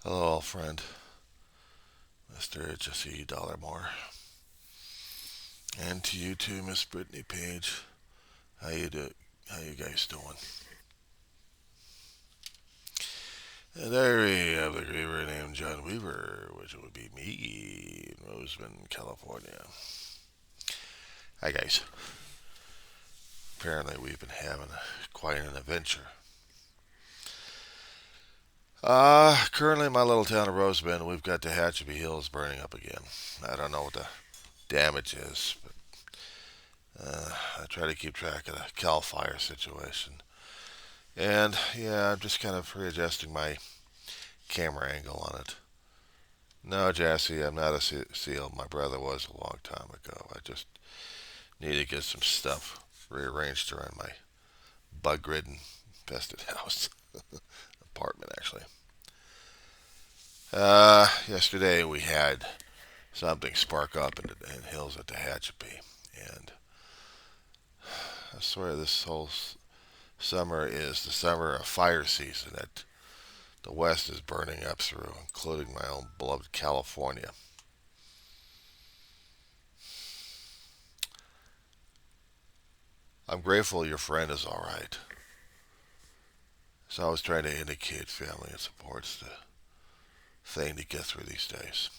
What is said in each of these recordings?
Hello, old friend, Mr. Jesse Dollemore, and to you too, Miss Brittany Page. How you do? How you guys doing? A diary of the griever named John Weaver, which would be me in Roseman, California. Hi guys. Apparently, we've been having quite an adventure. Currently, in my little town of Roseman, we've got the Tehachapi Hills burning up again. I don't know what the damage is, but I try to keep track of the Cal Fire situation. And yeah, I'm just kind of readjusting my camera angle on it. No, Jassy, I'm not a SEAL. My brother was a long time ago. I just need to get some stuff rearranged around my bug-ridden, infested house. Apartment, actually. Yesterday we had something spark up in hills at the Tehachapi. And I swear this whole summer is the summer of fire season that the West is burning up through, including my own beloved California. I'm grateful your friend is all right. So I was trying to indicate family and support's the thing to get through these days.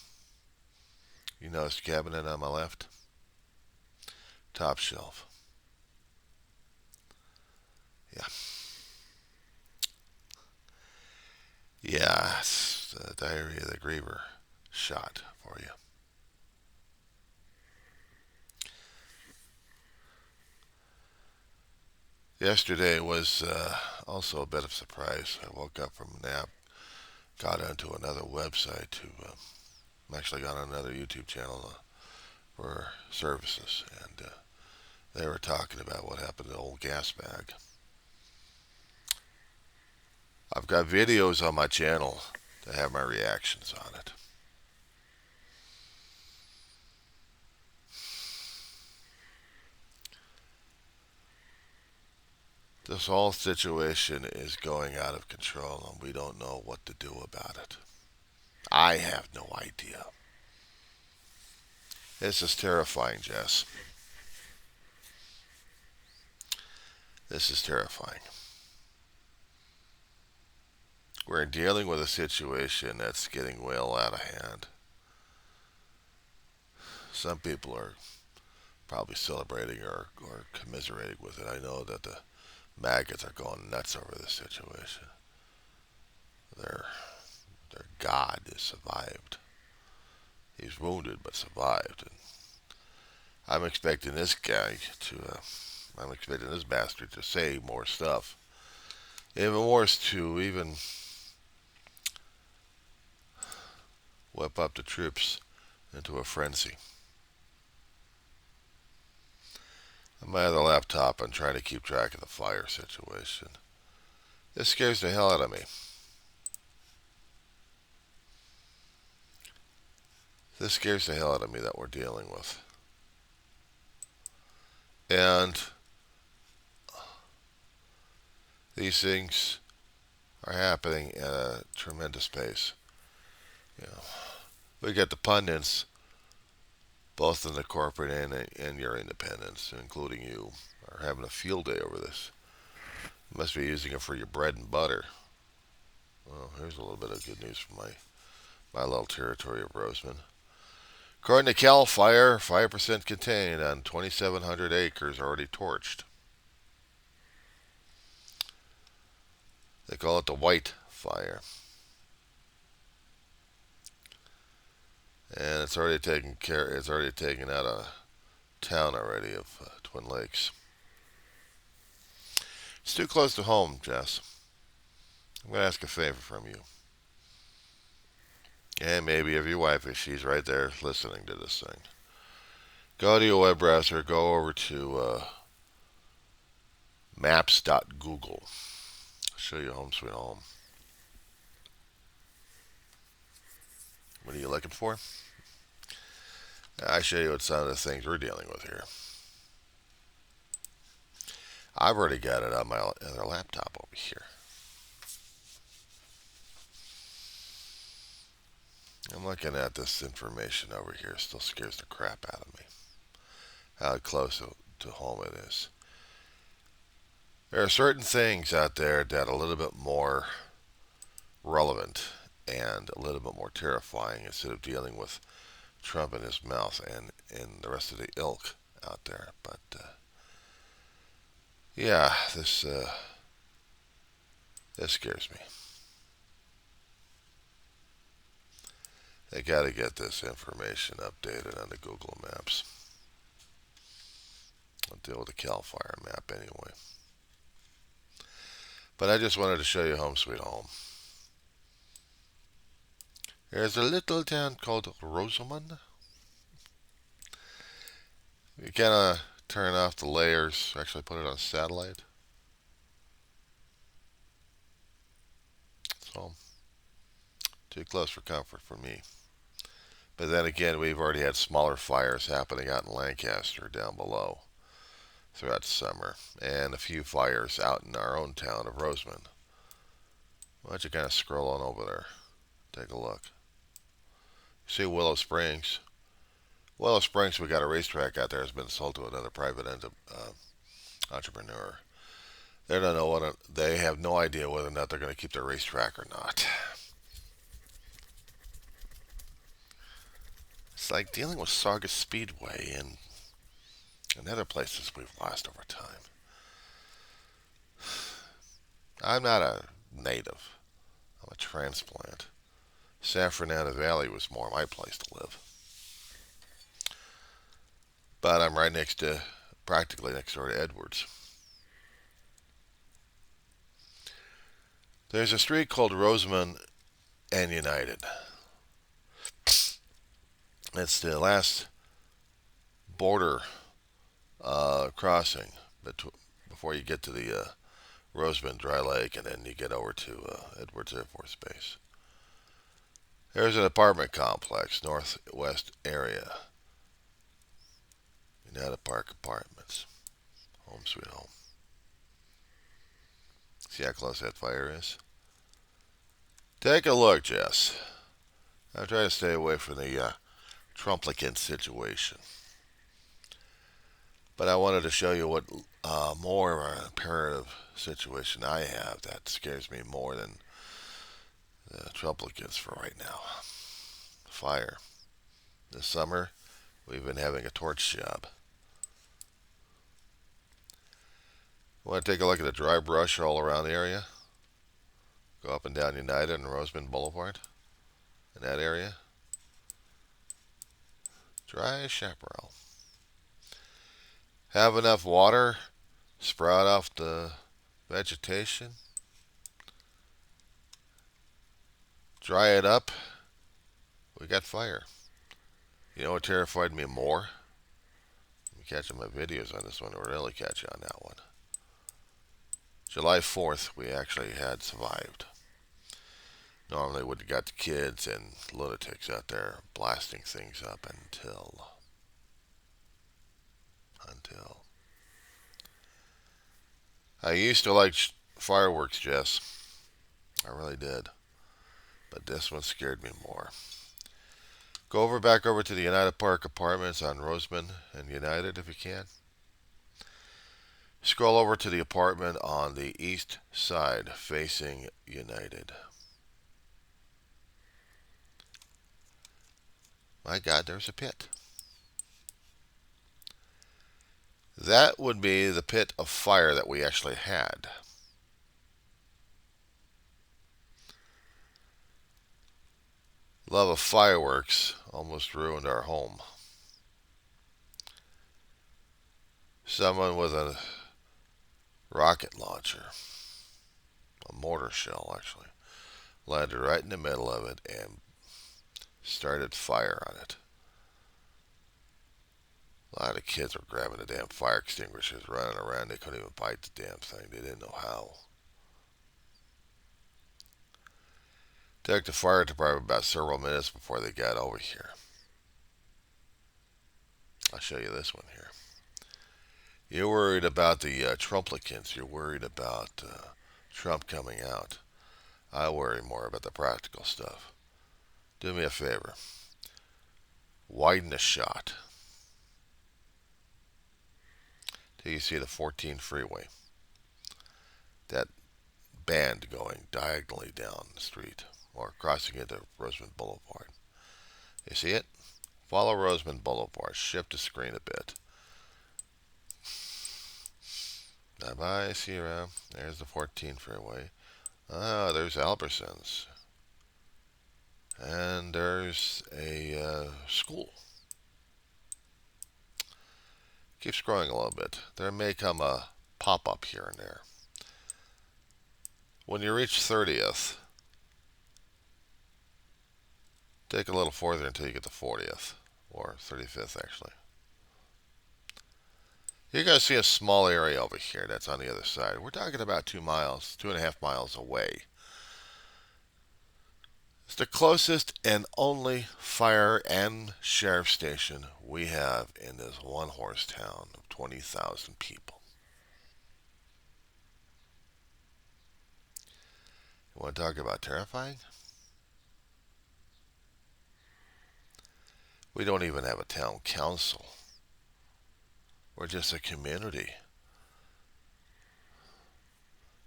You notice the cabinet on my left? Top shelf. Yeah. Yeah, it's the Diary of the Griever shot for you. Yesterday was also a bit of a surprise. I woke up from a nap, got onto another website actually got on another YouTube channel for services, and they were talking about what happened to the old gas bag. I've got videos on my channel that have my reactions on it. This whole situation is going out of control, and we don't know what to do about it. I have no idea. This is terrifying, Jess. This is terrifying. We're dealing with a situation that's getting well out of hand. Some people are probably celebrating or commiserating with it. I know that the maggots are going nuts over this situation. Their their god has survived. He's wounded but survived, and I'm expecting this guy to. I'm expecting this bastard to say more stuff. Even worse, to even whip up the troops into a frenzy. On my other laptop, I'm trying to keep track of the fire situation. This scares the hell out of me. This scares the hell out of me that we're dealing with. And these things are happening at a tremendous pace. You know, we get the pundits, both in the corporate and your independents, including you, are having a field day over this. You must be using it for your bread and butter. Well, here's a little bit of good news from my little territory of Roseman. According to Cal Fire, 5% contained on 2,700 acres already torched. They call it the White Fire. And it's already taken care. It's already taken out a town already of Twin Lakes. It's too close to home, Jess. I'm gonna ask a favor from you. And maybe of your wife, if she's right there listening to this thing. Go to your web browser. Go over to maps.google. I'll show you home sweet home. What are you looking for? I show you what some of the things we're dealing with here. I've already got it on my other laptop over here. I'm looking at this information over here. Still scares the crap out of me. How close to home it is. There are certain things out there that are a little bit more relevant and a little bit more terrifying instead of dealing with Trump and his mouth and the rest of the ilk out there. But yeah, this scares me. They got to get this information updated on the Google Maps. I'll deal with the Cal Fire map anyway. But I just wanted to show you Home Sweet Home. There's a little town called Rosamond. You kind of turn off the layers, actually put it on satellite. So, too close for comfort for me. But then again, we've already had smaller fires happening out in Lancaster down below throughout the summer, and a few fires out in our own town of Rosamond. Why don't you kind of scroll on over there, take a look. See Willow Springs. Willow Springs, we got a racetrack out there that's been sold to another private entrepreneur. They have no idea whether or not they're going to keep their racetrack or not. It's like dealing with Saugus Speedway and other places we've lost over time. I'm not a native. I'm a transplant. San Fernando Valley was more my place to live. But I'm right practically next door to Edwards. There's a street called Rosamond and United. It's the last border crossing before you get to the Rosamond Dry Lake, and then you get over to Edwards Air Force Base. There's an apartment complex, northwest area. United Park Apartments. Home Sweet Home. See how close that fire is? Take a look, Jess. I'm trying to stay away from the Trumplicant situation. But I wanted to show you what more of an imperative situation I have that scares me more than the Trumplicants for right now. Fire. This summer, we've been having a torch job. Want to take a look at the dry brush all around the area? Go up and down United and Rosamond Boulevard in that area. Dry chaparral. Have enough water, sprout off the vegetation, dry it up, we got fire. You know what terrified me more? I'm catching my videos on this one, or really catch you on that one. July 4th, we actually had survived. Normally would have got the kids and lunatics out there blasting things up until I used to like fireworks, Jess. I really did. But this one scared me more. Go back over to the United Park Apartments on Rosamond and United if you can. Scroll over to the apartment on the east side facing United. My God, there's a pit. That would be the pit of fire that we actually had. Love of fireworks almost ruined our home. Someone with a rocket launcher, a mortar shell actually, landed right in the middle of it and started fire on it. A lot of kids were grabbing the damn fire extinguishers, running around. They couldn't even bite the damn thing. They didn't know how. Took the fire department about several minutes before they got over here. I'll show you this one here. You're worried about the Trumplicants. You're worried about Trump coming out. I worry more about the practical stuff. Do me a favor. Widen the shot till you see the 14 freeway. That band going diagonally down the street or crossing into Roseman Boulevard. You see it? Follow Roseman Boulevard. Shift the screen a bit. Bye-bye. See you around. There's the 14 freeway. Ah, there's Albertsons. And there's a school. Keep scrolling a little bit. There may come a pop-up here and there. When you reach 30th, take a little further until you get to 40th, or 35th actually. You're going to see a small area over here that's on the other side. We're talking about 2 miles, 2.5 miles away. It's the closest and only fire and sheriff station we have in this one-horse town of 20,000 people. You want to talk about terrifying? We don't even have a town council. We're just a community.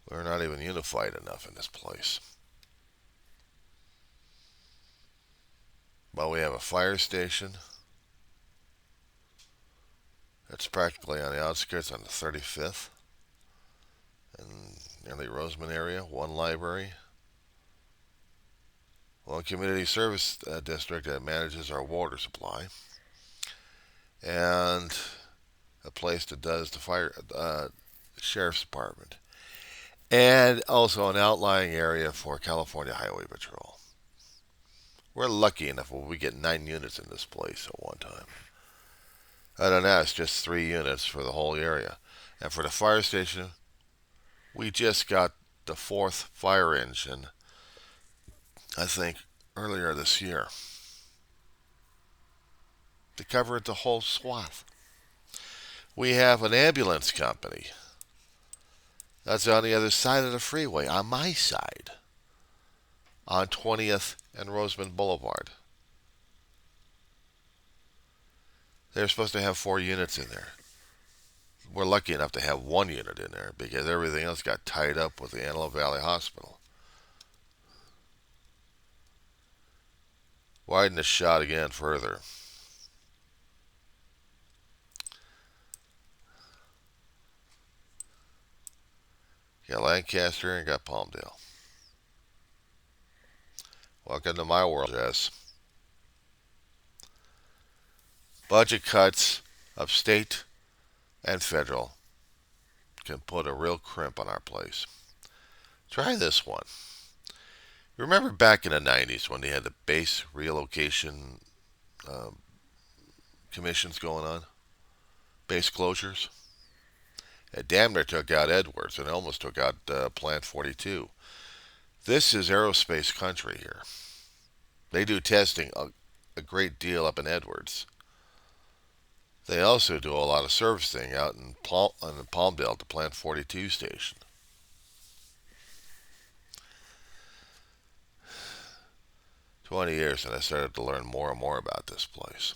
We're not even unified enough in this place. But we have a fire station. It's practically on the outskirts on the 35th. And in the Roseman area, one library. One community service district that manages our water supply. And a place that does the fire sheriff's department. And also an outlying area for California Highway Patrol. We're lucky enough when we get 9 units in this place at one time. Other than that, it's just 3 units for the whole area. And for the fire station, we just got the 4th fire engine, I think, earlier this year. To cover the whole swath. We have an ambulance company. That's on the other side of the freeway, on my side. On 20th and Roseman Boulevard. They're supposed to have 4 units in there. We're lucky enough to have 1 unit in there because everything else got tied up with the Antelope Valley Hospital. Widen the shot again further. You got Lancaster and got Palmdale. Welcome to my world, Jess. Budget cuts of state and federal can put a real crimp on our place. Try this one. Remember back in the 90s when they had the base relocation commissions going on? Base closures? It damn near took out Edwards and almost took out Plant 42. This is aerospace country here. They do testing a great deal up in Edwards. They also do a lot of servicing out in Palmdale at the Plant 42 station. "20 years and I started to learn more and more about this place.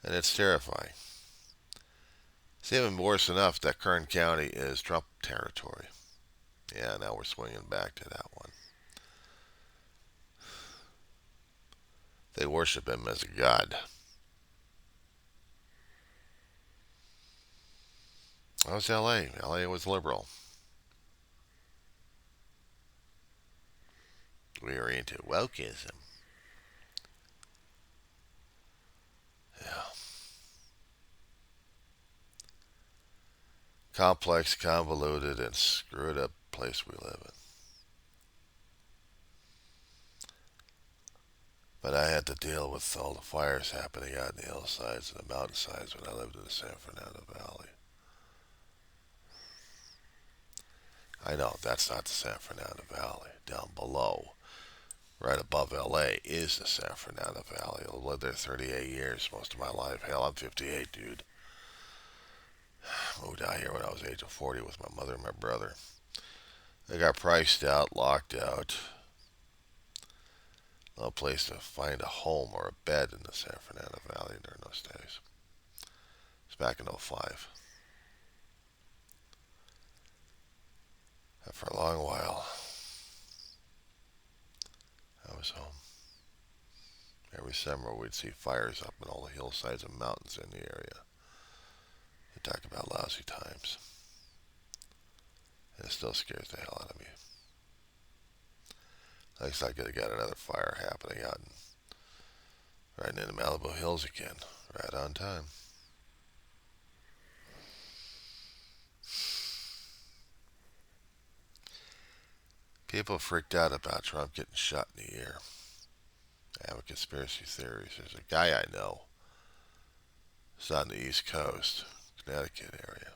And it's terrifying. It's even worse enough that Kern County is Trump territory. Yeah, now we're swinging back to that one. They worship him as a god. How's LA? LA was liberal. We are into wokeism. Yeah. Complex, convoluted, and screwed up place we live in. But I had to deal with all the fires happening out in the hillsides and the mountainsides when I lived in the San Fernando Valley. I know that's not the San Fernando Valley. Down below, right above LA, is the San Fernando Valley. I lived there 38 years, most of my life. Hell, I'm 58, dude. Moved out here when I was age of 40 with my mother and my brother. They got priced out, locked out. No place to find a home or a bed in the San Fernando Valley during those days. It's back in '05. And for a long while, I was home. Every summer we'd see fires up in all the hillsides and mountains in the area. You talk about lousy times. And it still scares the hell out of me. Looks like I got another fire happening out right in the Malibu Hills again. Right on time. People freaked out about Trump getting shot in the ear. I have a conspiracy theories. There's a guy I know. He's on the East Coast, Connecticut area.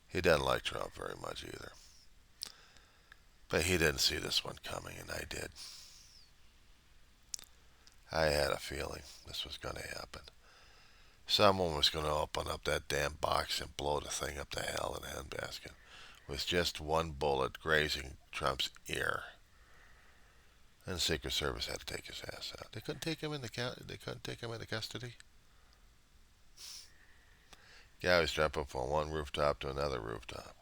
He doesn't like Trump very much either. But he didn't see this one coming, and I did. I had a feeling this was going to happen. Someone was going to open up that damn box and blow the thing up to hell in a handbasket with just one bullet grazing Trump's ear. And the Secret Service had to take his ass out. They couldn't take him into custody. Guy was jumping from one rooftop to another rooftop.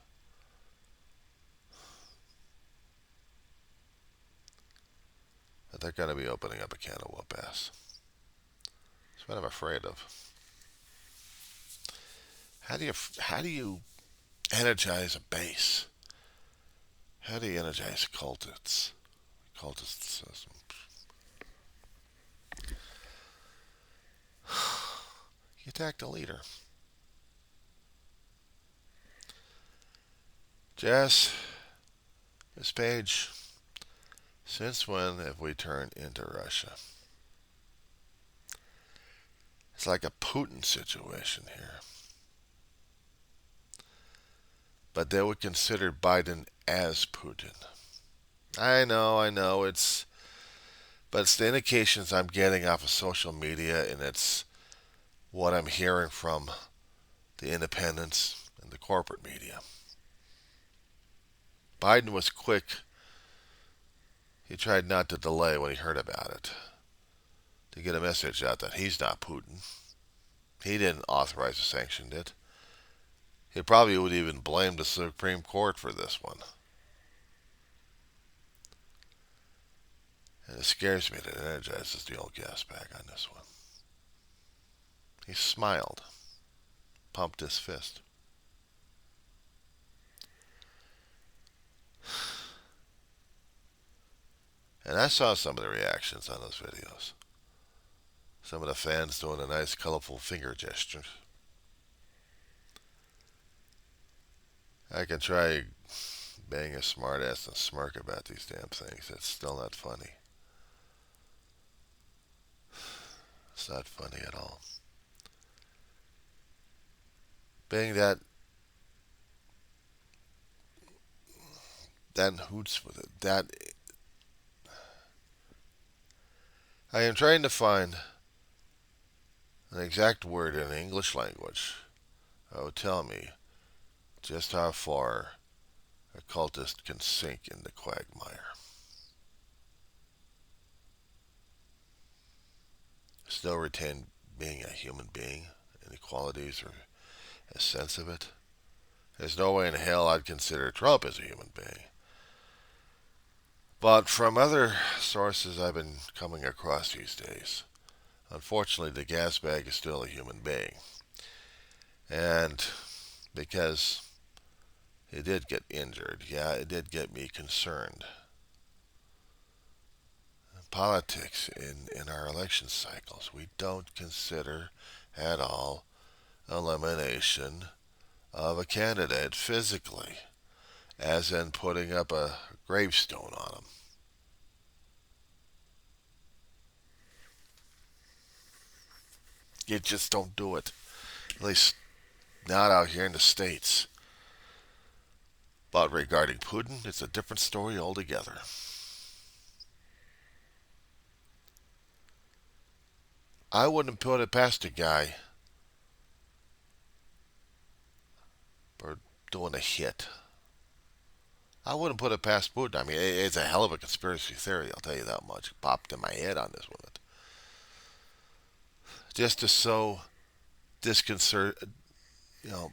But they're going to be opening up a can of whoop ass. That's what I'm afraid of. How do you energize a base? How do you energize cultists? Cultists. You attack the leader. Jess, Miss Page, since when have we turned into Russia? It's like a Putin situation here. But they would consider Biden as Putin. I know, but it's the indications I'm getting off of social media, and it's what I'm hearing from the independents and the corporate media. Biden was quick. He tried not to delay when he heard about it to get a message out that he's not Putin. He didn't authorize the sanction, did. He probably would even blame the Supreme Court for this one. And it scares me that it energizes the old gas bag on this one. He smiled, pumped his fist. And I saw some of the reactions on those videos. Some of the fans doing a nice, colorful finger gesture. I can try being a smartass and smirk about these damn things. It's still not funny. It's not funny at all. Being that hoots with it. That I am trying to find an exact word in the English language that would tell me just how far a cultist can sink in the quagmire. Still retain being a human being and the qualities or a sense of it. There's no way in hell I'd consider Trump as a human being. But from other sources I've been coming across these days, unfortunately the gas bag is still a human being. And because he did get injured, yeah, it did get me concerned. Politics in our election cycles, we don't consider at all elimination of a candidate physically, as in putting up a gravestone on him. You just don't do it. At least not out here in the States. But regarding Putin, it's a different story altogether. I wouldn't put it past a guy for doing a hit. I wouldn't put it past Putin. I mean, it's a hell of a conspiracy theory. I'll tell you that much. It popped in my head on this one, just to sow disconcert, you know,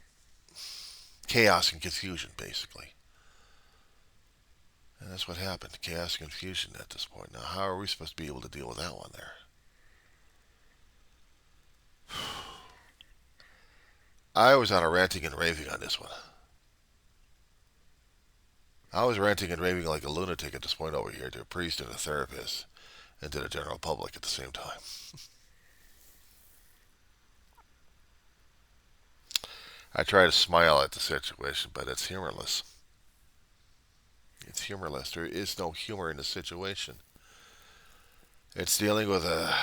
chaos and confusion, basically. And that's what happened. Chaos and confusion at this point. Now, how are we supposed to be able to deal with that one there? I was on a ranting and raving on this one. I was ranting and raving like a lunatic at this point over here to a priest and a therapist and to the general public at the same time. I try to smile at the situation, but it's humorless. It's humorless. There is no humor in the situation. It's dealing with a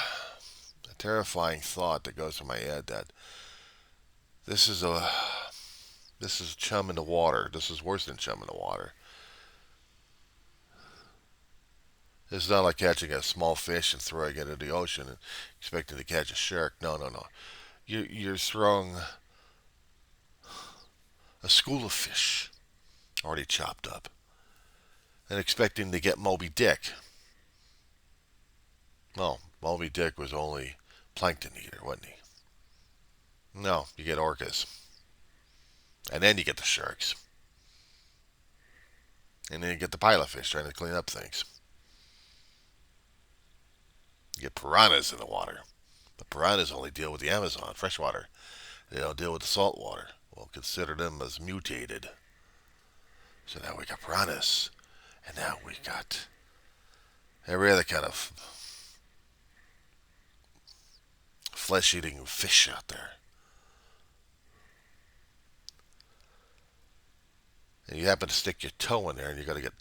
terrifying thought that goes through my head that this is a this is chum in the water. This is worse than chum in the water. It's not like catching a small fish and throwing it into the ocean and expecting to catch a shark. No, no, no. You're throwing a school of fish already chopped up and expecting to get Moby Dick. Well, Moby Dick was only plankton eater, wasn't he? No, you get orcas. And then you get the sharks. And then you get the pilot fish trying to clean up things. You get piranhas in the water. But piranhas only deal with the Amazon, freshwater. They don't deal with the salt water. We'll consider them as mutated. So now we got piranhas. And now we got every other kind of flesh-eating fish out there. And you happen to stick your toe in there and you're going to get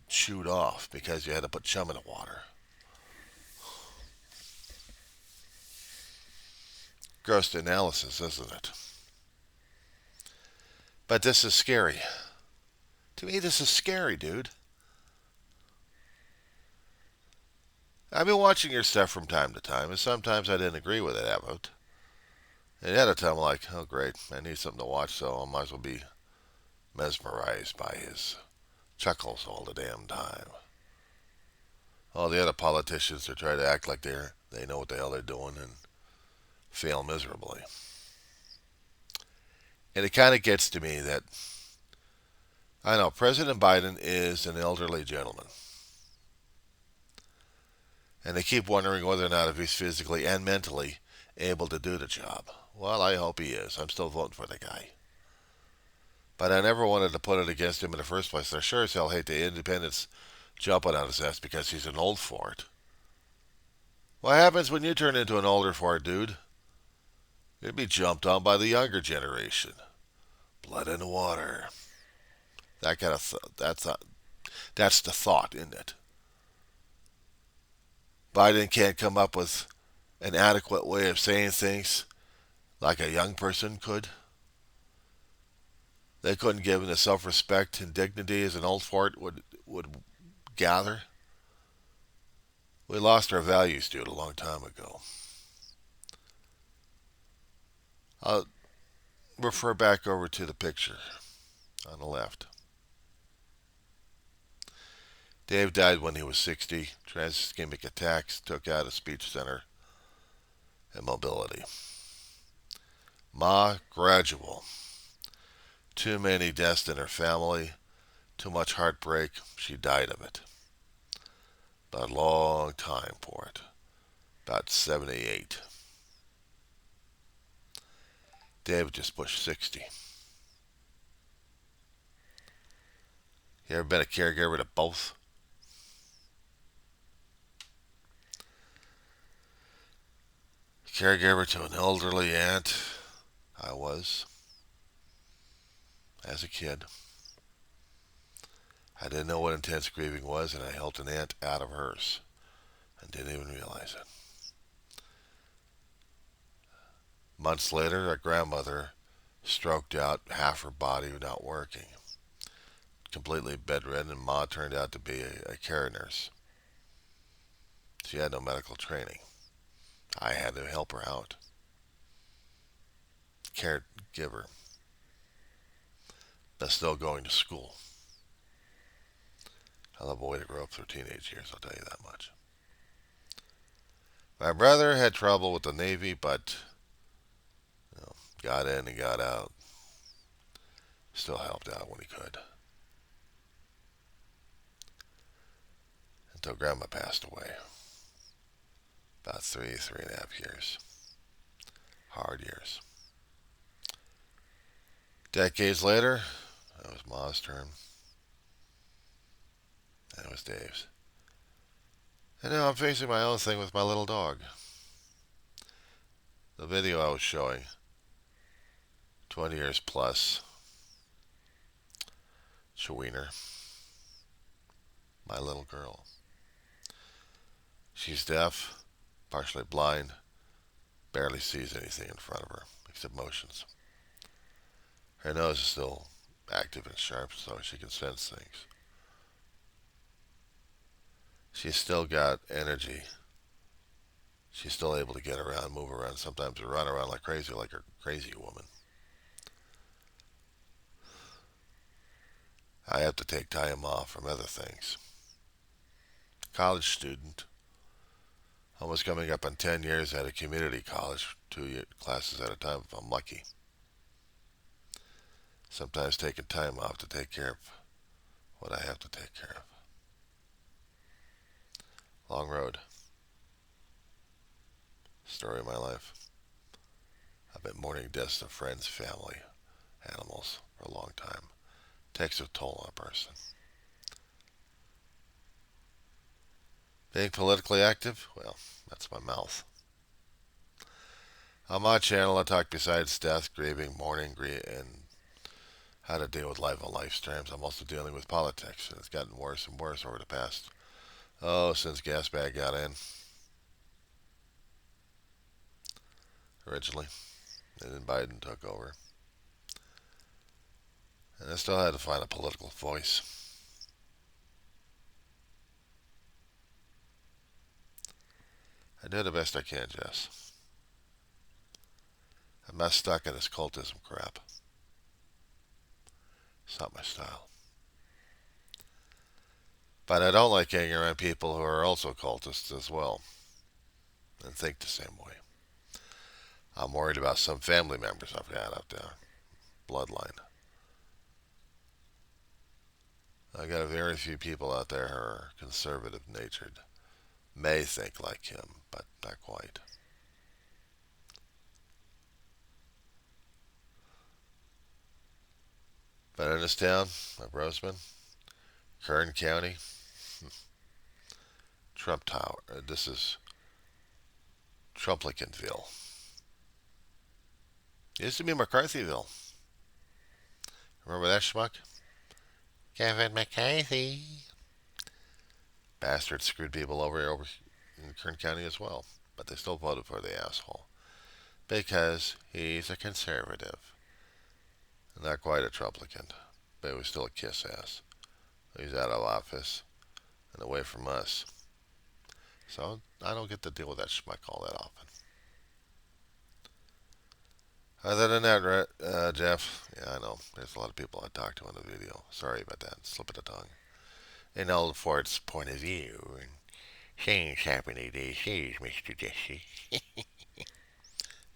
chewed off because you had to put chum in the water. Gross analysis, isn't it? But this is scary. To me, this is scary, dude. I've been watching your stuff from time to time, and sometimes I didn't agree with it, Abbott. And at a time, I'm like, oh, great, I need something to watch, so I might as well be mesmerized by his chuckles all the damn time. All the other politicians are trying to act like they know what the hell they're doing and fail miserably. And it kind of gets to me that I know President Biden is an elderly gentleman. And they keep wondering whether or not if he's physically and mentally able to do the job. Well, I hope he is. I'm still voting for the guy. But I never wanted to put it against him in the first place. I sure as hell hate the independents jumping on his ass because he's an old fart. What happens when you turn into an older fart, dude? You'd be jumped on by the younger generation. Blood in the water. That kind of that's the thought, isn't it? Biden can't come up with an adequate way of saying things like a young person could. They couldn't give him the self-respect and dignity as an old fart would gather. We lost our values, dude, a long time ago. I'll refer back over to the picture on the left. Dave died when he was 60. Trans-ischemic attacks took out his speech center and mobility. Ma, gradual. Too many deaths in her family. Too much heartbreak. She died of it. But a long time for it. About 78. Dave just pushed 60. You ever been a caregiver to both? Caregiver to an elderly aunt. I was. As a kid. I didn't know what intense grieving was, and I helped an aunt out of hers and didn't even realize it. Months later, a grandmother stroked out, half her body not working. Completely bedridden, and Ma turned out to be a care nurse. She had no medical training. I had to help her out. Caregiver. But still going to school. I'll have a way to grow up through teenage years, I'll tell you that much. My brother had trouble with the Navy, but got in and got out. Still helped out when he could. Until Grandma passed away. About 3.5 years. Hard years. Decades later, it was Ma's turn. And it was Dave's. And now I'm facing my own thing with my little dog. The video I was showing, 20 years plus, Cheweener, my little girl. She's deaf, partially blind, barely sees anything in front of her except motions. Her nose is still active and sharp, so she can sense things. She's still got energy. She's still able to get around, move around, sometimes run around like a crazy woman. I have to take time off from other things. College student, almost coming up on 10 years at a community college, 2 classes at a time if I'm lucky. Sometimes taking time off to take care of what I have to take care of. Long road. Story of my life. I've been mourning deaths of friends, family, animals for a long time. Takes a toll on a person. Being politically active? Well, that's my mouth. On my channel, I talk besides death, grieving, mourning, and how to deal with life on life's terms. I'm also dealing with politics, and it's gotten worse and worse over the past, since Gasbag got in. Originally, and then Biden took over. And I still had to find a political voice. I do the best I can, Jess. I'm not stuck in this cultism crap. It's not my style. But I don't like hanging around people who are also cultists as well and think the same way. I'm worried about some family members I've got up there. Bloodline. I got very few people out there who are conservative natured. May think like him, but not quite. But in this town of Roseman, Kern County, Trump Tower. This is Trumplicanville. Used to be McCarthyville. Remember that schmuck? Kevin McCarthy. Bastards screwed people over in Kern County as well. But they still voted for the asshole. Because he's a conservative. Not quite a Trumplican. But he was still a kiss ass. He's out of office and away from us. So I don't get to deal with that schmuck all that often. Other than that, Jeff, yeah, I know. There's a lot of people I talked to in the video. Sorry about that. Slip of the tongue. In Old Ford's point of view, and things happening these days, Mr. Jesse.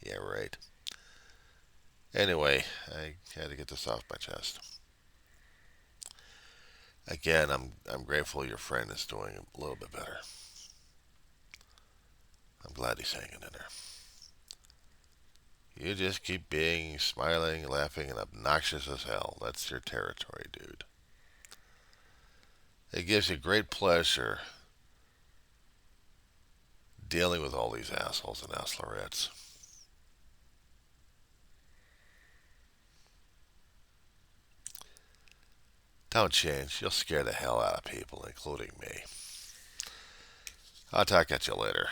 Yeah, right. Anyway, I had to get this off my chest. Again, I'm grateful your friend is doing a little bit better. I'm glad he's hanging in there. You just keep being smiling, laughing, and obnoxious as hell. That's your territory, dude. It gives you great pleasure dealing with all these assholes and assholerettes. Don't change. You'll scare the hell out of people, including me. I'll talk at you later.